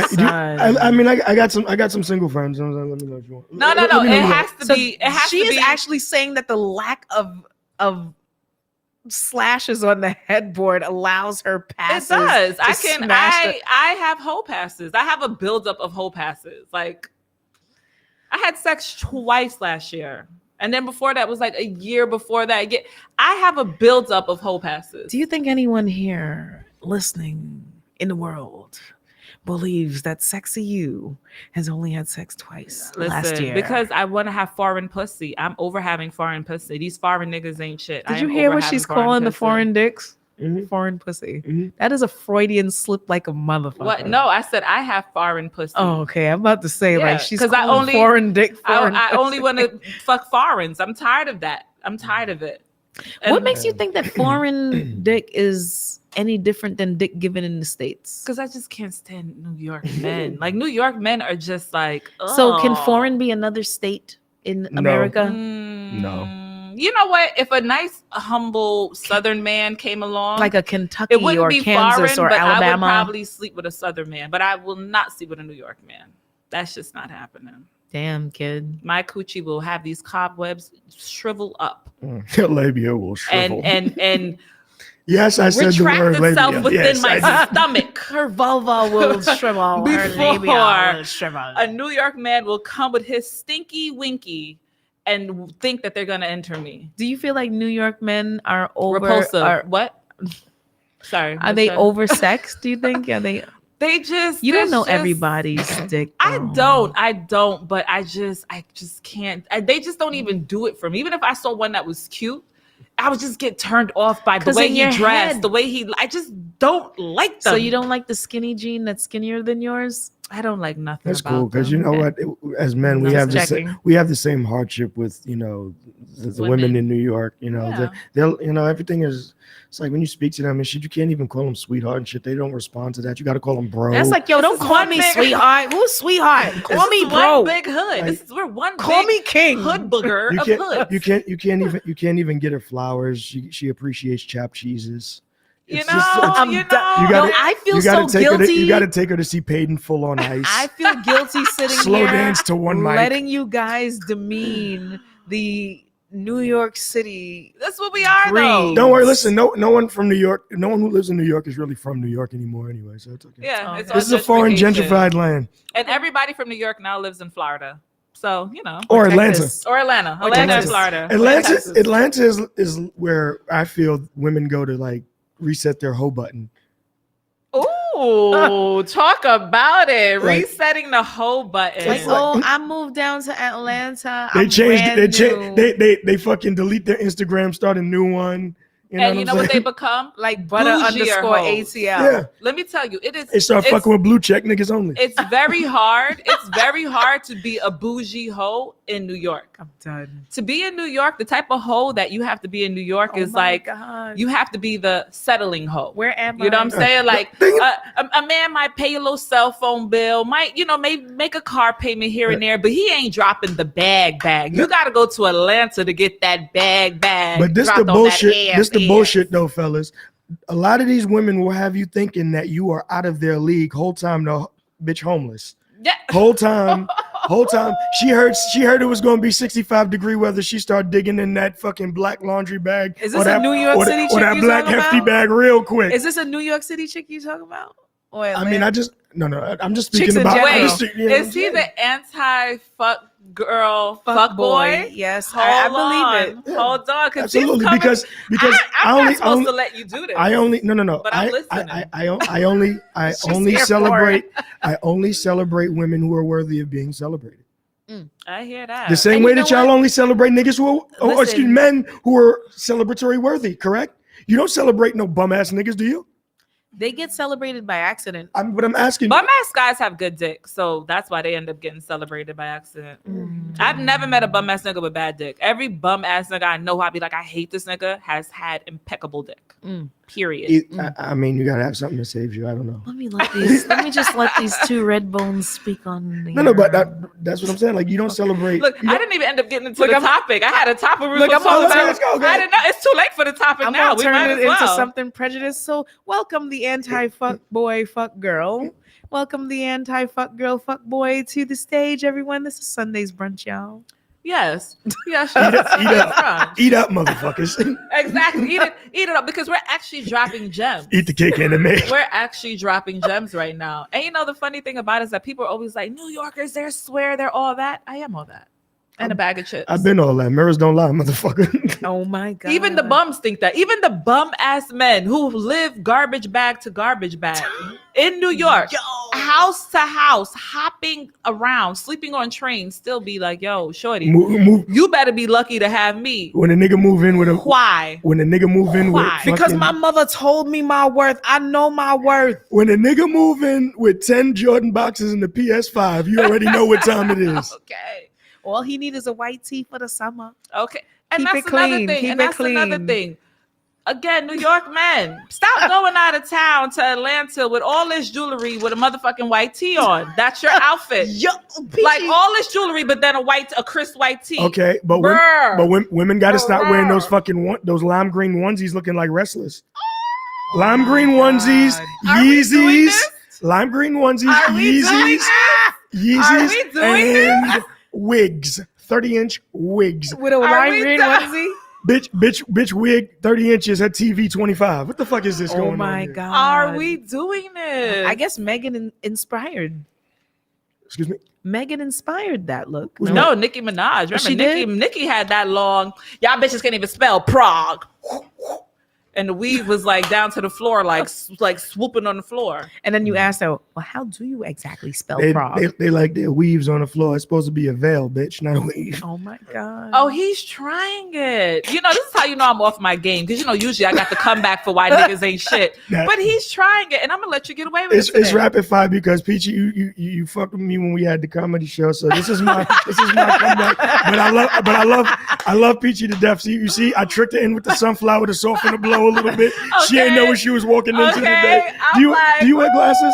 son. I got some single friends. Let me know if you want. No. Let me know It if you has to So be. It has she to is be. actually saying that the lack of slashes on the headboard allows her It passes. does. to I smash the- I have whole passes. I have a buildup of whole passes. Like, I had sex twice last year. And then before that was like a year before that. I have a buildup of whole passes. Do you think anyone here listening in the world believes that sexy you has only had sex twice last Listen, year? because I want to have foreign pussy. I'm over having foreign pussy. These foreign niggas ain't shit. Did I you am hear over what having she's calling the pussy. foreign dicks? Mhm. Foreign pussy. Mhm. That is a Freudian slip like a motherfucker. What? No, I said I have foreign pussy. Oh, okay. I'm about to say Yeah, like she's 'cause I calling only- foreign dick. Foreign I only pussy. want to fuck foreigns. I'm tired of that. I'm tired of it. What And- makes you think that foreign dick is any different than dick given in the States? Because I just can't stand New York men. Like, New York men are just like, So can ugh. foreign be another state in No. America? No. You know what? If a nice, humble Southern man came along, Like a Kentucky it wouldn't or be Kansas foreign, or but I would Alabama? probably sleep with a Southern man. But I will not sleep with a New York man. That's just not happening. Damn, kid. My coochie will have these cobwebs shrivel up Your labia will shrivel. and yes, I said the retract word itself labia. within Yes, my I did. stomach. Her vulva will shrivel. Her labia Before will shrivel. A New York man will come with his stinky winky and think that they're gonna enter me. Do you feel like New York men are Repulsive. What? Sorry. Are they oversexed? Do you think? Are they? They just. You don't there's know just- everybody's dick. I though. don't, but I just can't. They just don't even do it for me. Even if I saw one that was cute, I would just get turned off by the 'Cause way in he your dressed, head- the way he. I just don't like them. So you don't like the skinny jean that's skinnier than yours? I don't like nothing. That's about cool because them. you know what? As men, we Just have checking. we have the same hardship with the women Women. in New York. Yeah. They'll everything is. It's like when you speak to them and shit, you can't even call them sweetheart and shit. They don't respond to that. You got to call them bro. That's like, yo, This don't is call one me big- sweetheart. Who's sweetheart? Call This me is bro. One big hood. Like, We're one. Call big me king. hood booger of hoods. you can't even get her flowers. She appreciates chopped cheeses. You It's know, just- I'm you done. You know. gotta- No, I feel you gotta so take her guilty. to, you got to take her to see Peyton full on ice. I feel guilty sitting Slow here dance to one mic. letting you guys demean the New York City. That's what we are, Breathe. though. Don't worry. Listen, no one from New York, no one who lives in New York is really from New York anymore, anyway. So it's okay. Yeah, Oh, it's okay. This is a foreign gentrified land, and everybody from New York now lives in Florida. So or Atlanta. Texas. or Atlanta, Or Atlanta, and Texas. Florida, Atlanta, Texas. is where I feel women go to like reset their hoe button. Ooh, talk about it! Like- Resetting the whole button. Like, It's like- oh, I moved down to Atlanta. They I'm changed. brand new. They fucking delete their Instagram, start a new one. You know and you know what they become? Like butter Bougier underscore hoes. ATL. Yeah, Let me tell you, it is. they start it's- fucking with blue check niggas only. It's very hard. It's very hard to be a bougie hoe in New York. I'm done. To be in New York, the type of hoe that you have to be in New York is Oh my like God. you have to be the settling hoe. Where am I? You know what I'm saying? Like Thing- a man might pay a little cell phone bill, might maybe make a car payment here and there, but he ain't dropping the bag. You got to go to Atlanta to get that bag. But this dropped the on that bullshit. ass, This the ass. bullshit though, fellas. A lot of these women will have you thinking that you are out of their league. Whole time the bitch homeless. Yeah. Whole time she heard it was going to be 65-degree weather. She started digging in that fucking black laundry bag. Is or this a that- New York or City that, chick or that you black talking hefty about? bag real quick. Is this a New York City chick you talking about? Or I mean, I'm just Chicks speaking in about. general. I'm just, you know Is he the anti-fuck girl, fuck boy? Yes, I believe it. Hold on, because Absolutely, because I'm I not supposed only to let you do this. I only no. But I'm I listening. I She's only here for celebrate I only celebrate women who are worthy of being celebrated. I hear that. The same And way you know that y'all what? only celebrate niggas who are, or excuse Listen. men who are celebratory worthy, correct? You don't celebrate no bum ass niggas, do you? They get celebrated by accident. But I'm asking. Bum ass guys have good dick, so that's why they end up getting celebrated by accident. I've never met a bum ass nigga with bad dick. Every bum ass nigga I know, I'd be like, I hate this nigga, has had impeccable dick. Period. I mean, you gotta have something that saves you. I don't know. Let me just let these two red bones speak on the No, but that's what I'm saying. Like, you don't celebrate. Look, you I don't- didn't even end up getting into the topic. I had a topic. We were Look, supposed I'm to all- talk let's go, about. I didn't know. It's too late for the topic I'm now. gonna We turn might it as well. into something prejudiced. So welcome the anti-fuck boy, fuck girl. Welcome the anti-fuck girl, fuck boy to the stage, everyone. This is Sunday's brunch, y'all. Yes. Yes. Eat up, motherfuckers. Exactly. Eat it up because we're actually dropping gems. Eat the cake and the man. We're actually dropping gems right now. And you know, the funny thing about it is that people are always like, New Yorkers, they're swear, they're all that. I am all that. And a bag of chips. I've been all that. Mirrors don't lie, motherfucker. Oh my god. Even the bums think that. Even the bum ass men who live garbage bag to garbage bag in New York, house to house, hopping around, sleeping on trains, still be like, yo, shorty, move. you better be lucky to have me. When a nigga move in with a Why? when a nigga move in with Why? because fucking- my mother told me my worth. I know my worth. when a nigga move in with 10 Jordan boxes and the PS5, you already know what time it is. Okay. All he need is a white tee for the summer. Okay. And Keep that's it another clean. thing. Keep And it that's another clean. thing. Again, New York men, stop going out of town to Atlanta with all this jewelry with a motherfucking white tee on. That's your outfit. Yo, Like all this jewelry, but then a crisp white tee. Okay, but women got to stop wearing those fucking those lime green onesies looking like wrestlers. Lime green onesies, Are we doing Yeezys, this? lime green onesies, Are we doing Yeezys, this? Are we Yeezys, doing and wigs, 30-inch wigs. with a Are lime we green done? onesie. Bitch wig, 30 inches, her TV 25. What the fuck is this going Oh on? my here? god. Are we doing this? I guess Megan inspired. Excuse me? Megan inspired that look. No, Nicki Minaj. Remember, she Nicki had that long. Y'all bitches can't even spell Prague. And the weave was like down to the floor, like swooping on the floor. And then you asked her, well, how do you exactly spell They, Prague? they like their weaves on the floor. It's supposed to be a veil, bitch, not a weave. Oh my God. Oh, he's trying it. You know, this is how you know I'm off my game. Because, you know, usually I got to come back for why niggas ain't shit. But he's trying it. And I'm going to let you get away with it. It's rapid fire because Peachy, you fucked with me when we had the comedy show. So this is my comeback. But I love Peachy to death. See, you see, I tricked her in with the sunflower to soften the blow a little bit. She ain't know what she was walking into today. Do you wear glasses?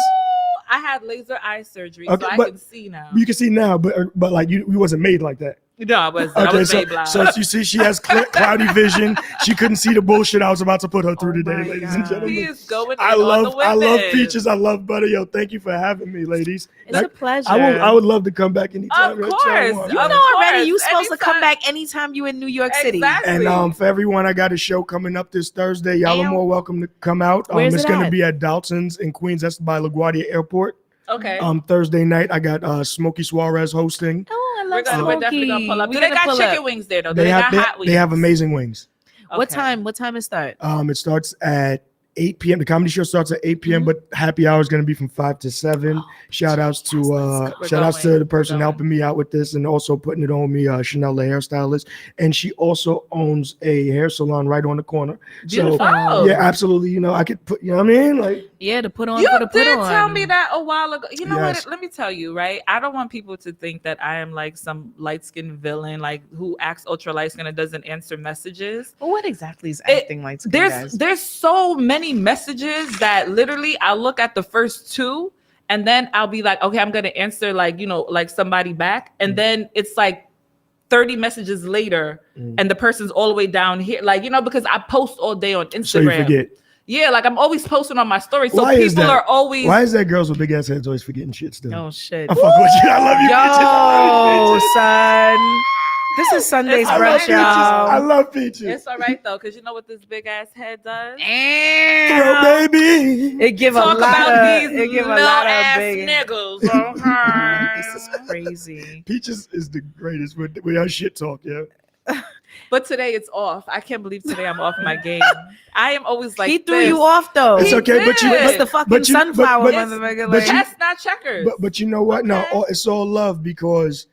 I had laser eye surgery, Okay, so I but can see now. You can see now, but like you wasn't made like that. No, I wasn't. I Okay, was made blind. so you see, she has cloudy vision. She couldn't see the bullshit I was about to put her through today, my ladies and God. gentlemen. He is going I in on the love women. Peaches. I love Butter. Yo, thank you for having me, ladies. It's a pleasure. I would love to come back anytime. Of Red course. Channel. You Of know course. already you supposed to come Anytime. back anytime you in New York City. Exactly. And for everyone, I got a show coming up this Thursday. Y'all are more welcome to come out. Where's It's it going to at? be at Dalton's in Queens. That's by LaGuardia Airport. Okay. Thursday night, I got Smokey Suarez hosting. Oh, I we're love we're definitely going to pull up. Do they got chicken wings there, though? Do they got hot wings? They have amazing wings. What Okay. time it start? It starts at 8 p.m. The comedy show starts at 8 p.m., but happy hour is going to be from 5 to 7. Shout outs to the person helping me out with this and also putting it on me, Chanel, the hairstylist. And she also owns a hair salon right on the corner. Beautiful. So, yeah, absolutely. You know, I could put, you know what I mean? Like, Yeah, to put on. You for the put did on. tell me that a while ago. You know Yes. what? Let me tell you, right? I don't want people to think that I am like some light-skinned villain, like who acts ultra light-skinned and doesn't answer messages. Well, what exactly is acting like? To you guys? There's so many messages that literally I'll look at the first two and then I'll be like, okay, I'm gonna answer like, you know, like somebody back. And then it's like 30 messages later and the person's all the way down here. Like, you know, because I post all day on Instagram. so you forget. Yeah, like I'm always posting on my story. So Why is people that? are always Why is that girls with big ass heads always forgetting shit still? Oh shit! I'm fucking with you. I love you, Peaches. I love you, Yo, Peaches. son. This is Sunday's It's all I love brunch, right, Peaches. I y'all. love Peaches. It's all right though, because you know what this big ass head does? Throw baby. It give Talk a lot about of. these It give a little lot of ass big. niggas. Okay? This is crazy. Peaches is the greatest with our shit talk, yeah. But today it's off. I can't believe today I'm off my game. I am always like He threw this. you off though. It's okay, but you did. It's the fucking but you- but- sunflower, but- motherfucker. but Like, you- That's not checkers. But you know what? No, Okay. it's all love because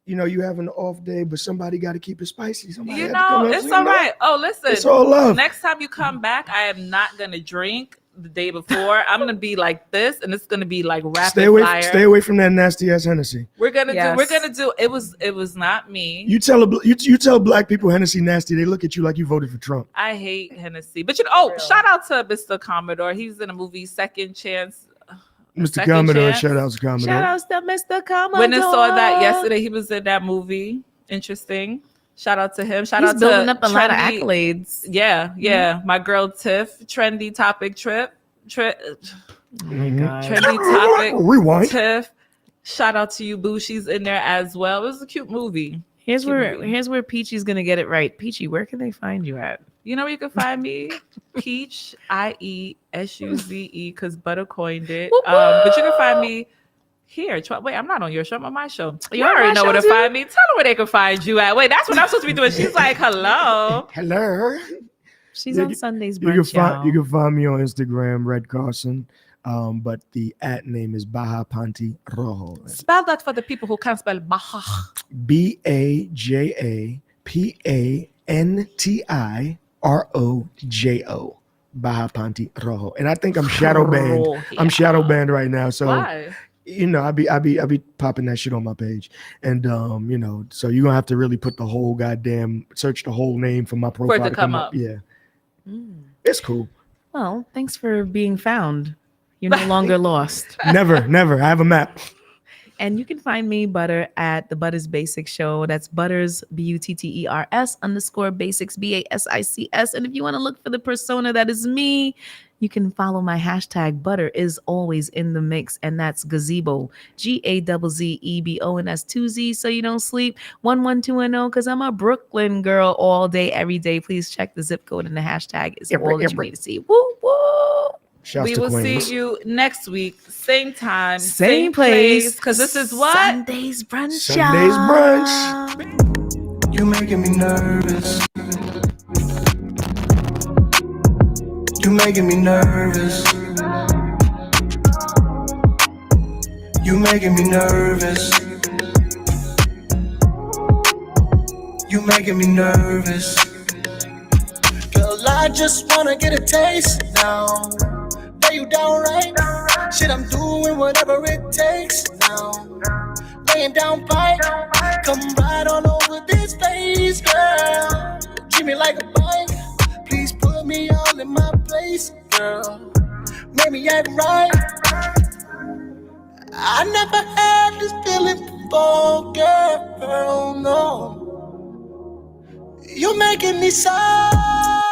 you know you have an off day, but somebody got to keep it spicy. Somebody You had to come know, up, it's you all know? right. Oh, listen. It's all love. Next time you come back, I am not gonna drink the day before. I'm gonna be like this, and it's gonna be like rapid fire. Stay away from that nasty ass Hennessy. We're gonna Yes. do. It was not me. You tell black people Hennessy nasty, they look at you like you voted for Trump. I hate Hennessy, but you know. Oh, shout out to Mr. Commodore. He's in the movie Second Chance. Mr. Second Commodore, Chance. shout out to Commodore. shout outs to Mr. Commodore. When I saw that yesterday, he was in that movie. Interesting. Shout out to him. Shout He's out building to up a lot of Trendy- accolades. Yeah. My girl Tiff, trendy topic trip. Mhm. Trendy topic. Rewind. Tiff. Shout out to you, Boo. She's in there as well. It was a cute movie. Here's Cute where movie. Peachy's gonna get it right. Peachy, where can they find you at? You know where you can find me? Peach, IESUZE, because Butter coined it. But you can find me here. Wait, I'm not on your show. I'm on my show. You You're on already my know where show to too? find me. Tell them where they can find you at. Wait, that's what I'm supposed to be doing. She's like, hello. Hello. She's Yeah, on Sunday's You can brunch, y'all. find me on Instagram, Red Carson. But the at name is Baja Panti Rojo. Spell that for the people who can't spell Baja. BAJAPANTIROJO. Baja Panti Rojo. And I think I'm shadow banned. I'm shadow banned right now. So Why? you know, I be popping that shit on my page. And you know, so you're gonna have to really put the whole goddamn search the whole name for my profile to come up. Yeah. Mm. It's cool. Well, thanks for being found. You're no longer lost. Never. I have a map. And you can find me, Butter, at the Butters Basics Show. That's Butters, BUTTERS_basics, BASICS. And if you want to look for the persona that is me, you can follow my hashtag Butter is always in the mix. And that's Gazebo, GAZZEBO, and that's 2Z. So you don't sleep 11210, because I'm a Brooklyn girl all day, every day. Please check the zip code and the hashtag is all that you need to see. Woo, woo. Shouts We to will Queens. see you next week, same time, Same place. Because this is what? Sunday's brunch. Sunday's brunch. You making me nervous. You making me nervous. You making me nervous. You making me nervous. Girl, I just wanna get a taste now. Lay you down right. Shit, I'm doing whatever it takes now. Laying down pipe. Come right on over this place, girl. Treat me like a bike. Please put me all in my place, girl. Make me act right. I never had this feeling before, girl, no. You're making me sad.